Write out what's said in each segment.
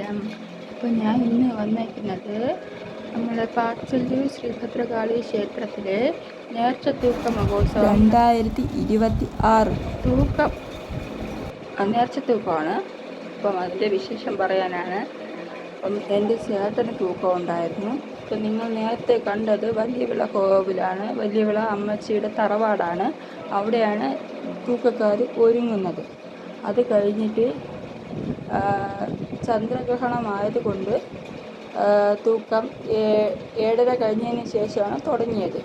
നമസ്കാരം. അപ്പോൾ ഞാൻ ഇന്ന് വന്നേക്കുന്നത് നമ്മുടെ പാച്ചല്ലൂർ ശ്രീഭദ്രകാളി ക്ഷേത്രത്തിലെ നേർച്ച തൂക്ക മഹോത്സവം 2026 തൂക്കം നേർച്ച തൂക്കമാണ്. അപ്പം അതിൻ്റെ വിശേഷം പറയാനാണ്. അപ്പം എൻ്റെ ചേട്ടന് തൂക്കം ഉണ്ടായിരുന്നു. അപ്പം നിങ്ങൾ നേരത്തെ കണ്ടത് വലിയവിള കോവിലാണ്. വലിയവിള അമ്മച്ചിയുടെ തറവാടാണ്. അവിടെയാണ് തൂക്കക്കാർ ഒരുങ്ങുന്നത്. അത് കഴിഞ്ഞിട്ട് ചന്ദ്രഗ്രഹണമായതുകൊണ്ട് തൂക്കം 7:30 കഴിഞ്ഞതിന് ശേഷമാണ് തുടങ്ങിയത്.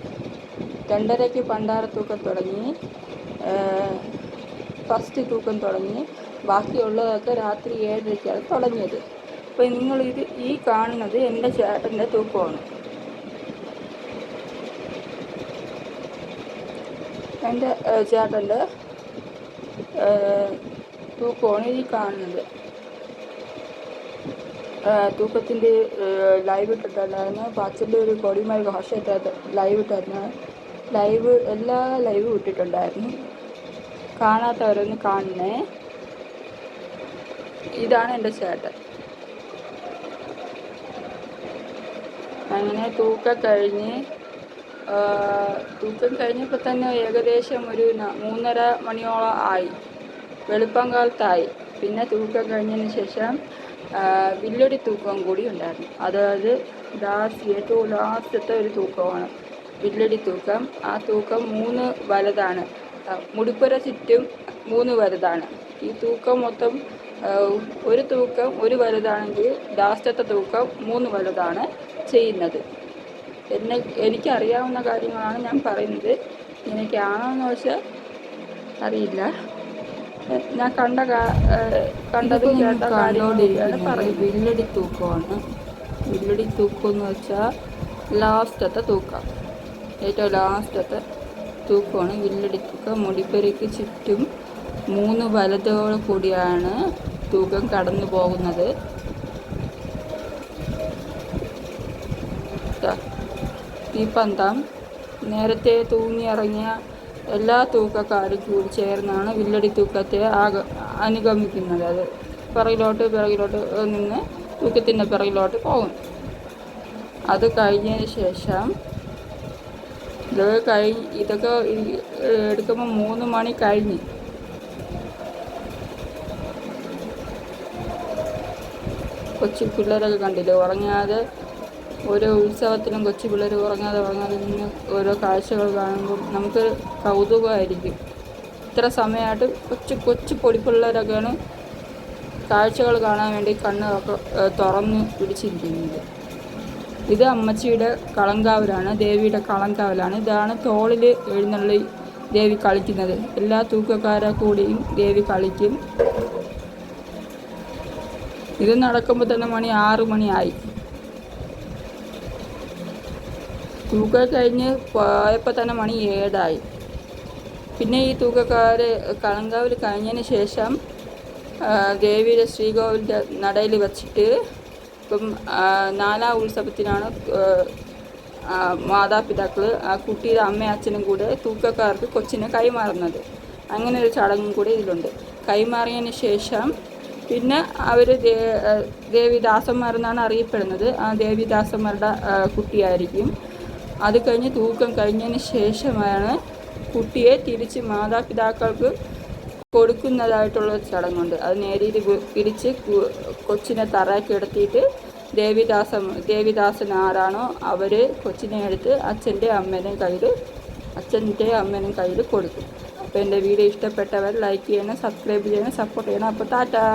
2:30 പണ്ടാര തൂക്കം തുടങ്ങി, ഫസ്റ്റ് തൂക്കം തുടങ്ങി. ബാക്കിയുള്ളതൊക്കെ രാത്രി 7:30 തുടങ്ങിയത്. അപ്പോൾ നിങ്ങളിത് ഈ കാണുന്നത് എൻ്റെ ചേട്ടൻ്റെ തൂക്കമാണ്. എൻ്റെ ചേട്ടൻ്റെ തൂക്കമാണ് ഈ കാണുന്നത്. തൂക്കത്തിൻ്റെ ലൈവ് ഇട്ടിട്ടുണ്ടായിരുന്നു. പാച്ചല്ലൂർ കൊടിമൽ ഘോഷത്തെ ലൈവ് ഇട്ടായിരുന്നു. എല്ലാ ലൈവും ഇട്ടിട്ടുണ്ടായിരുന്നു. കാണാത്തവരൊന്ന് കാണണേ. ഇതാണ് എൻ്റെ ചേട്ടൻ. അങ്ങനെ തൂക്കം കഴിഞ്ഞപ്പോൾ തന്നെ ഏകദേശം ഒരു 3:30 മണിയോളം ആയി, വെളുപ്പം കാലത്തായി. പിന്നെ തൂക്കം കഴിഞ്ഞതിന് ശേഷം വില്ലടി തൂക്കം കൂടി ഉണ്ടായിരുന്നു. അതായത് ഏറ്റവും ലാസ്റ്റത്തെ ഒരു തൂക്കമാണ് വില്ലടി തൂക്കം. ആ തൂക്കം 3 വലതാണ്. മുടിപ്പുര ചുറ്റും 3 വലതാണ്. ഈ തൂക്കം മൊത്തം ഒരു തൂക്കം 1 വലതാണെങ്കിൽ ലാസ്റ്റത്തെ തൂക്കം 3 വലതാണ് ചെയ്യുന്നത്. എനിക്കറിയാവുന്ന കാര്യങ്ങളാണ് ഞാൻ പറയുന്നത്. എനിക്കാണോന്ന് വെച്ചാൽ അറിയില്ല. ഞാൻ കണ്ടത് കേട്ട കാര്യങ്ങളോടെയാണ് പറയുന്നത്. വില്ലടി തൂക്കമാണ്. വില്ലടി തൂക്കം എന്ന് വെച്ചാൽ ലാസ്റ്റത്തെ തൂക്കം, ഏറ്റവും ലാസ്റ്റത്തെ തൂക്കമാണ് വില്ലടി തൂക്കം. മുടിപ്പുരയ്ക്ക് ചുറ്റും 3 വലതോടു കൂടിയാണ് തൂക്കം കടന്നു പോകുന്നത്. ഈ പന്തം നേരത്തെ തൂങ്ങിയിറങ്ങിയ എല്ലാ തൂക്കക്കാരും കൂടി ചേർന്നാണ് വില്ലടി തൂക്കത്തെ അനുഗമിക്കുന്നത്. അത് പിറകിലോട്ട് നിന്ന് തൂക്കത്തിൻ്റെ പിറകിലോട്ട് പോകും. അത് കഴിഞ്ഞതിന് ശേഷം ഇതൊക്കെ എടുക്കുമ്പോൾ 3 മണി കഴിഞ്ഞ്. കൊച്ചു പിള്ളേരൊക്കെ കണ്ടില്ലേ ഉറങ്ങാതെ, ഓരോ ഉത്സവത്തിലും കൊച്ചു പിള്ളേർ ഉറങ്ങാതെ നിന്ന് ഓരോ കാഴ്ചകൾ കാണുമ്പോൾ നമുക്ക് കൗതുകമായിരിക്കും. ഇത്ര സമയമായിട്ട് കൊച്ചു പൊടിപ്പിള്ളേരൊക്കെയാണ് കാഴ്ചകൾ കാണാൻ വേണ്ടി കണ്ണൊക്കെ തുറന്ന് പിടിച്ചിരിക്കുന്നത്. ഇത് അമ്മച്ചിയുടെ കളങ്കാവലാണ്, ദേവിയുടെ കളങ്കാവലാണ്. ഇതാണ് തോളിൽ എഴുന്നള്ളി ദേവി കളിക്കുന്നത്. എല്ലാ തൂക്കക്കാരെ കൂടിയും ദേവി കളിക്കും. ഇത് നടക്കുമ്പോൾ തന്നെ 6 മണിയായി. തൂക്കം കഴിഞ്ഞ് പോയപ്പോൾ തന്നെ 7 പിന്നെ ഈ തൂക്കക്കാർ കളങ്കാവിൽ കഴിഞ്ഞതിന് ശേഷം ദേവിയുടെ ശ്രീകോവിലിൻ്റെ നടയിൽ വച്ചിട്ട്, ഇപ്പം 4ാം ഉത്സവത്തിനാണ് മാതാപിതാക്കൾ കുട്ടിയുടെ അമ്മയും അച്ഛനും കൂടെ തൂക്കക്കാർക്ക് കൊച്ചിനെ കൈമാറുന്നത്. അങ്ങനെ ഒരു ചടങ്ങും കൂടി ഇതിലുണ്ട്. കൈമാറിയതിന് ശേഷം പിന്നെ അവർ ദേവിദാസന്മാരെന്നാണ് അറിയപ്പെടുന്നത്. ആ ദേവിദാസന്മാരുടെ കുട്ടിയായിരിക്കും. അത് കഴിഞ്ഞ് തൂക്കം കഴിഞ്ഞതിന് ശേഷമാണ് കുട്ടിയെ തിരിച്ച് മാതാപിതാക്കൾക്ക് കൊടുക്കുന്നതായിട്ടുള്ള ചടങ്ങുണ്ട്. അത് നേരിൽ പിടിച്ച് കൊച്ചിനെ തറയാക്കി എടുത്തിട്ട് ദേവിദാസൻ ആരാണോ അവർ കൊച്ചിനെ എടുത്ത് അച്ഛൻ്റെ അമ്മേനും കയ്യിൽ കൊടുക്കും. അപ്പോൾ എൻ്റെ വീഡിയോ ഇഷ്ടപ്പെട്ടവർ ലൈക്ക് ചെയ്യണം, സബ്സ്ക്രൈബ് ചെയ്യണം, സപ്പോർട്ട് ചെയ്യണം. അപ്പോൾ ടാറ്റാ.